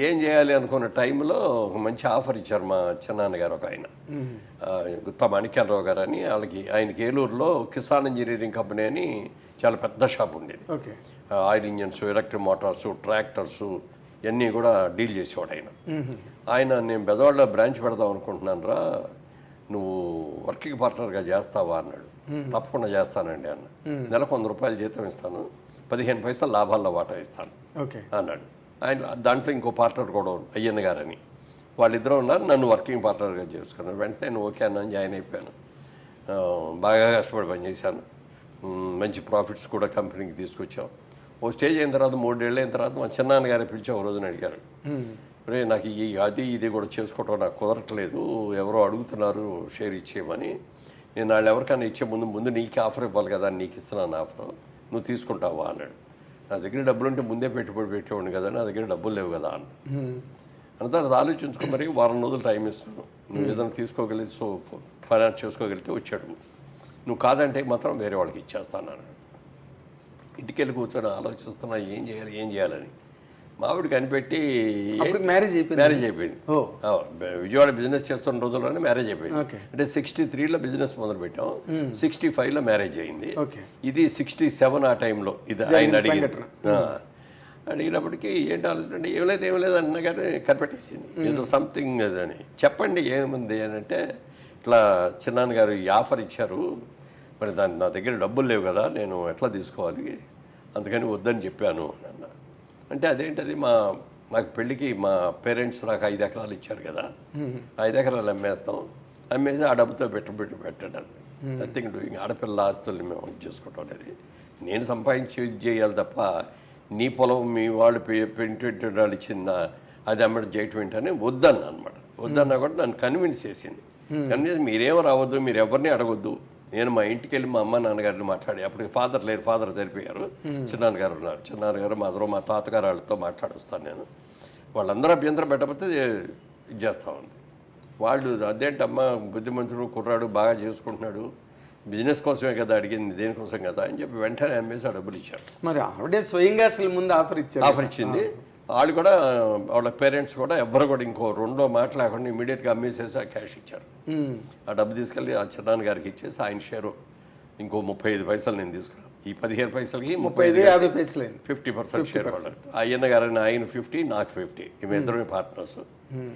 ఏం చేయాలి అనుకున్న టైంలో ఒక మంచి ఆఫర్ ఇచ్చారు మా చిన్నాన్నగారు ఒక ఆయన, గుత్తా మాణిక్యాలరావు గారు అని. ఆయనకి ఏలూరులో కిసాన్ ఇంజనీరింగ్ కంపెనీ అని చాలా పెద్ద షాప్ ఉండేది. Oil engines, electric Motors, tractors ఇవన్నీ కూడా డీల్ చేసేవాడు ఆయన. నేను బెదవాడలో బ్రాంచ్ పెడదాం అనుకుంటున్నాను రా, నువ్వు వర్కింగ్ పార్ట్నర్గా చేస్తావా అన్నాడు. తప్పకుండా చేస్తానండి అన్న. నెలకు 100 రూపాయలు జీతం ఇస్తాను, 15 పైసలు లాభాల్లో వాటా ఇస్తాను అన్నాడు. ఆయన దాంట్లో ఇంకో పార్ట్నర్ కూడా అయ్యన్న గారని, వాళ్ళిద్దరూ ఉన్నారు. నన్ను వర్కింగ్ పార్ట్నర్గా చేసుకున్నాను. వెంటనే నేను ఓకే అన్నాను, జాయిన్ అయిపోయాను. బాగా కష్టపడి పనిచేశాను. మంచి ప్రాఫిట్స్ కూడా కంపెనీకి తీసుకొచ్చాం. ఓ స్టేజ్ అయిన తర్వాత 3 ఏళ్ళు అయిన తర్వాత మా చిన్నాన్నగారే పిలిచి ఒక రోజున అడిగారు, రే నాకు ఇది కూడా చేసుకోవటం నాకు కుదరట్లేదు, ఎవరో అడుగుతున్నారు షేర్ ఇచ్చేయమని. నేను వాళ్ళు ఎవరికైనా ఇచ్చే ముందు నీకు ఆఫర్ ఇవ్వాలి కదా, నీకు ఇస్తున్నాను ఆఫర్, నువ్వు తీసుకుంటావా అన్నాడు. నా దగ్గర డబ్బులు ఉంటే ముందే పెట్టుబడి పెట్టేవాడిని కదా, నా దగ్గర డబ్బులు లేవు కదా అన్న. అంతా అది ఆలోచించుకో, మరి వారం రోజులు టైం ఇస్తాను, నువ్వు ఏదైనా తీసుకోగలిగి ఫైనాన్స్ చేసుకోగలిగితే వచ్చాడు, నువ్వు కాదంటే మాత్రం వేరే వాళ్ళకి ఇచ్చేస్తాను అన్నాడు. ఇంటికెళ్ళి కూర్చొని ఆలోచిస్తున్నా ఏం చేయాలని. మావిడికి కనిపెట్టి మ్యారేజ్ అయిపోయింది. విజయవాడ బిజినెస్ చేస్తున్న రోజుల్లోనే మ్యారేజ్ అయిపోయింది. అంటే 63లో బిజినెస్ మొదలు పెట్టాం, 65లో మ్యారేజ్ అయింది. ఇది 67 ఆ టైంలో ఇది ఆయన అడిగినప్పటికీ ఏంటి ఆలోచన అంటే ఏం లేదు అన్న కానీ కనిపెట్టేసింది. ఏదో సంథింగ్ అని. చెప్పండి ఏముంది అని అంటే, ఇట్లా చిన్నాన్నగారు ఈ ఆఫర్ ఇచ్చారు, మరి నా దగ్గర డబ్బులు లేవు కదా, నేను ఎట్లా తీసుకోవాలి, అందుకని వద్దని చెప్పాను అన్న. అంటే అదేంటది, నాకు పెళ్ళికి మా పేరెంట్స్ నాకు 5 ఎకరాలు ఇచ్చారు కదా, 5 ఎకరాలు అమ్మేసి ఆ డబ్బుతో పెట్టడం. Nothing doing. ఆడపిల్లల ఆస్తుల్ని మేము చేసుకోవటం అనేది నేను సంపాదించి చేయాలి తప్ప, నీ పొలం మీ వాళ్ళు పెయింటెడ్ వాళ్ళు ఇచ్చిందా అది అమ్మడం చేయటం ఏంటని వద్దన్న అనమాట. వద్దన్నా కూడా నన్ను కన్విన్స్ చేసింది. కన్విన్స్ మీరేమో రావద్దు, మీరు ఎవరిని అడగొద్దు. నేను మా ఇంటికి వెళ్ళి మా అమ్మ నాన్నగారిని మాట్లాడి, అప్పటికి ఫాదర్ లేరు, ఫాదర్ చనిపోయారు, చిన్నాన్నగారు ఉన్నారు. చిన్నాన్నగారు మా తాతగారు వాళ్ళతో మాట్లాడొస్తాను నేను. వాళ్ళందరూ అభ్యంతరం పెట్టకపోతే ఇది చేస్తా ఉంది. వాళ్ళు అదేంటమ్మా బుద్ధిమంతుడు కుర్రాడు బాగా చేసుకుంటున్నాడు, బిజినెస్ కోసమే కదా అడిగింది, దేనికోసం కదా అని చెప్పి వెంటనే అమ్మేసి ఆ డబ్బులు ఇచ్చారు. మరి ఆవిడే స్వయంగా అసలు ముందు ఆఫర్ ఇచ్చింది. వాళ్ళు కూడా వాళ్ళ పేరెంట్స్ కూడా ఎవ్వరు కూడా ఇంకో 2 మాట లేకుండా ఇమీడియట్గా అమ్మేసేసి ఆ క్యాష్ ఇచ్చారు. ఆ డబ్బు తీసుకెళ్ళి ఆ చిన్నాన్న గారికి ఇచ్చేసి ఆయన షేరు ఇంకో 35 పైసలు నేను తీసుకున్నాను. ఈ 15 పైసలకి 50% షేర్ పడ్డారు. అయ్యన్న గారని ఆయన 50, నాకు 50, ఇద్దరు పార్ట్నర్స్.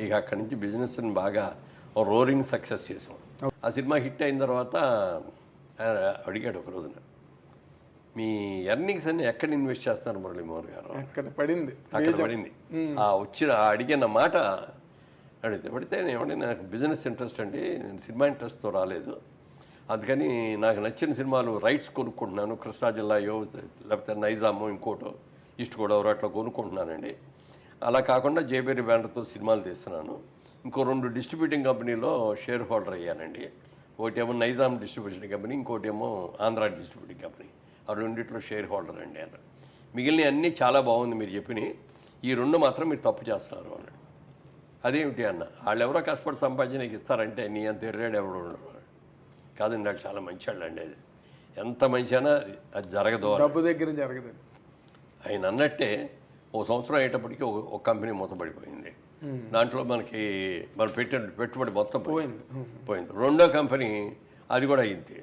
ఇక అక్కడి నుంచి బిజినెస్ని బాగా రోరింగ్ సక్సెస్ చేసాం. ఆ సినిమా హిట్ అయిన తర్వాత అడిగాడు ఒక రోజున, మీ ఎర్నింగ్స్ అన్ని ఎక్కడ ఇన్వెస్ట్ చేస్తున్నారు మురళీమోహన్ గారు? అక్కడ పడింది. అడిగిన మాట పడితే ఏమంటే నాకు బిజినెస్ ఇంట్రెస్ట్ అండి, నేను సినిమా ఇంట్రెస్ట్తో రాలేదు, అందుకని నాకు నచ్చిన సినిమాలు రైట్స్ కొనుక్కుంటున్నాను, కృష్ణా జిల్లాయో లేకపోతే నైజామో ఇంకోటో ఈస్ట్ గోదావరి అట్లా కొనుక్కుంటున్నానండి. అలా కాకుండా జేబేరి బ్యానర్తో సినిమాలు తీస్తున్నాను. ఇంకో 2 డిస్ట్రిబ్యూటింగ్ కంపెనీలో షేర్ హోల్డర్ అయ్యానండి. ఒకటేమో నైజాం డిస్ట్రిబ్యూషన్ కంపెనీ, ఇంకోటేమో ఆంధ్ర డిస్ట్రిబ్యూటింగ్ కంపెనీ. ఆ 2 షేర్ హోల్డర్ అండి అన్నాడు. మిగిలిన అన్నీ చాలా బాగుంది మీరు చెప్పినాయి, ఈ 2 మాత్రం మీరు తప్పు చేస్తున్నారు అన్నాడు. అదేమిటి అన్న, వాళ్ళు ఎవరో కష్టపడి సంపాదించి ఇస్తారంటే నీ అంత ఎర్రాడు ఎవరు ఉండడు. కాదండి, వాళ్ళు చాలా మంచి వాళ్ళు అండి, అది ఎంత మంచి అయినా అది జరగదు, డబ్బు దగ్గర జరగదు. ఆయన అన్నట్టే 1 సంవత్సరం అయ్యేటప్పటికి ఒక కంపెనీ మూతపడిపోయింది. దాంట్లో మనం పెట్టిన పెట్టుబడి మొత్తం పోయింది. రెండో కంపెనీ అది కూడా అయింది.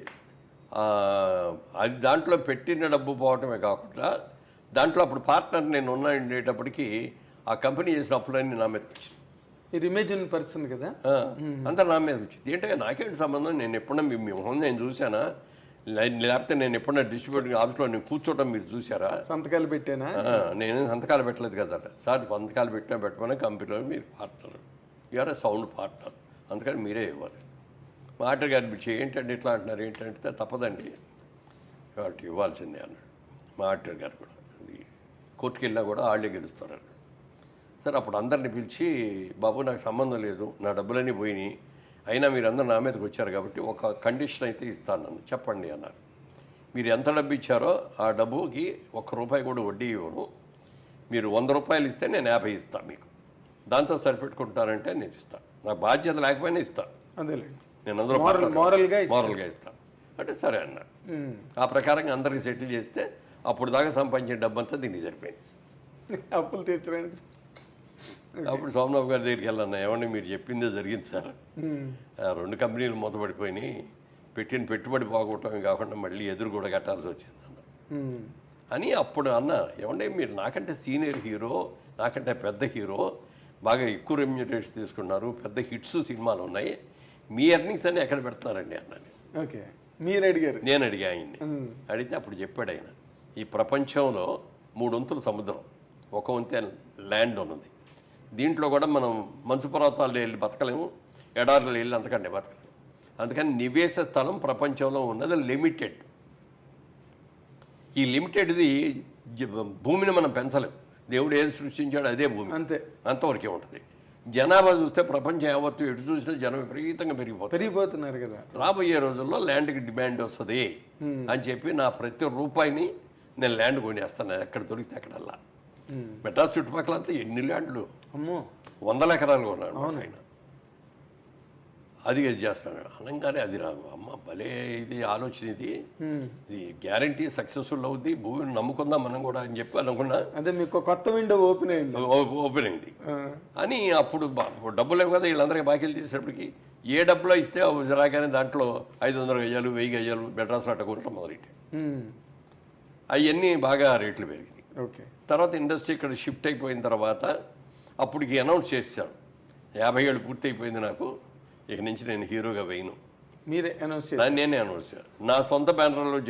అది దాంట్లో పెట్టిన డబ్బు పోవటమే కాకుండా దాంట్లో అప్పుడు పార్ట్నర్ నేను ఉండేటప్పటికి ఆ కంపెనీ చేసిన అప్పులన్నీ నా మీద వచ్చింది. మీరు ఇమేజిన్ పర్సన్ కదా, అంతా నా మీద వచ్చింది. ఏంటంటే నాకేంటి సంబంధం, నేను ఎప్పుడన్నా మీ నేను చూసానా, లేకపోతే నేను ఎప్పుడన్నా డిస్ట్రిబ్యూటింగ్ ఆఫీస్లో నేను కూర్చోవడం మీరు చూసారా? సంతకాలు పెట్టానా? నేను సంతకాలు పెట్టలేదు కదా సార్. సంతకాలు పెట్టమని కంపెనీలో మీరు పార్ట్నర్, యూఆర్ సౌండ్ పార్ట్నర్, అందుకని మీరే ఇవ్వాలి. మాటర్ గారు ఏంటంటే ఇట్లా అంటున్నారు, ఏంటంటే తప్పదండి వాటి ఇవ్వాల్సిందే అన్నాడు. మాటర్ గారు కూడా అది కోర్టుకు వెళ్ళినా కూడా వాళ్ళే గెలుస్తారు అన్నాడు. సార్ అప్పుడు అందరిని పిలిచి, బాబు నాకు సంబంధం లేదు, నా డబ్బులన్నీ పోయినాయి, అయినా మీరు అందరూ నా మీదకి వచ్చారు కాబట్టి ఒక కండిషన్ అయితే ఇస్తాను నన్ను చెప్పండి అన్నారు. మీరు ఎంత డబ్బు ఇచ్చారో ఆ డబ్బుకి ₹1 కూడా వడ్డీ ఇవ్వను, మీరు ₹100 ఇస్తే నేను 50 ఇస్తాను మీకు, దాంతో సరిపెట్టుకుంటానంటే నేను ఇస్తాను, నా బాధ్యత లేకపోయినా ఇస్తాను, అదేలేండి నేను అందరూ మోరల్గా ఇస్తాను అంటే సరే అన్నాడు. ఆ ప్రకారంగా అందరికీ సెటిల్ చేస్తే అప్పుడు దాకా సంపాదించిన డబ్బంతా దీనికి సరిపోయింది. అప్పులు తీర్చడానికి అప్పుడు సోమనాథ్ గారి దగ్గరికి వెళ్ళాను, ఏమన్నా మీరు చెప్పిందే జరిగింది సార్, 2 కంపెనీలు మూతపడిపోయినాయి, పెట్టిన పెట్టుబడి పోగొట్టడం కాకుండా మళ్ళీ ఎదురు కూడా కట్టాల్సి వచ్చింది అన్న అని అప్పుడు అన్న. ఏమంటే మీరు నాకంటే సీనియర్ హీరో, నాకంటే పెద్ద హీరో, బాగా ఎక్కువ రెమ్యూనరేట్స్ తీసుకున్నారు, పెద్ద హిట్స్ సినిమాలు ఉన్నాయి, మీ ఎర్నింగ్స్ అన్ని ఎక్కడ పెడతారండి అన్నాను. ఓకే, మీరు అడిగారు? నేను అడిగా ఆయన్ని. అడిగితే అప్పుడు చెప్పాడు ఆయన, ఈ ప్రపంచంలో 3 వంతులు సముద్రం, 1 వంతే ల్యాండ్ ఉన్నది. దీంట్లో కూడా మనం మంచు పర్వతాల్లో వెళ్ళి బతకలేము, ఎడారులు వెళ్ళి అంతకంటే బతకలేము. అందుకని నివేశ స్థలం ప్రపంచంలో ఉన్నది లిమిటెడ్. ఈ లిమిటెడ్ది భూమిని మనం పెంచలేము. దేవుడు ఏది సృష్టించాడో అదే భూమి, అంతే, అంతవరకే ఉంటుంది. జనాభా చూస్తే ప్రపంచం యావత్తు ఎటు చూసినా జనం విపరీతంగా పెరిగిపోతున్నారు కదా. రాబోయే రోజుల్లో ల్యాండ్కి డిమాండ్ వస్తుంది అని చెప్పి నా ప్రతి రూపాయిని నేను ల్యాండ్ కొనేస్తాను, ఎక్కడ దొరికితే అక్కడల్లా. మెడ్రాస్ చుట్టుపక్కల అంతా ఎన్ని ల్యాండ్లు, అమ్మో, 100 ఎకరాలు కొన్నాడు ఆయన. అది చేస్తాను అనగానే అది నాకు అమ్మ భలే ఇది ఆలోచన, ఇది గ్యారంటీ సక్సెస్ఫుల్ అవుద్ది, భూమిని నమ్ముకుందాం మనం కూడా అని చెప్పి అనుకున్నా. అదే మీకు కొత్త విండో ఓపెన్ అయింది అని. అప్పుడు డబ్బులు లేవు కదా, వీళ్ళందరికీ బాకీలు తీసేటప్పటికి ఏ డబ్బులో ఇస్తే రాగానే దాంట్లో 500 గజాలు 1000 గజాలు మెడ్రాస్లో అట్ట కొనడం మొదలెట్టి అవన్నీ బాగా రేట్లు పెరిగింది. ఓకే, తర్వాత ఇండస్ట్రీ ఇక్కడ షిఫ్ట్ అయిపోయిన తర్వాత అప్పటికి అనౌన్స్ చేశాను, 50 ఏళ్ళు పూర్తి అయిపోయింది నాకు, ఇక నుంచి నేను హీరోగా వేయను. మీరే అనౌన్స్ చేశారు? నేనే అనౌన్స్ చేశాను. నా సొంత బ్యానర్లో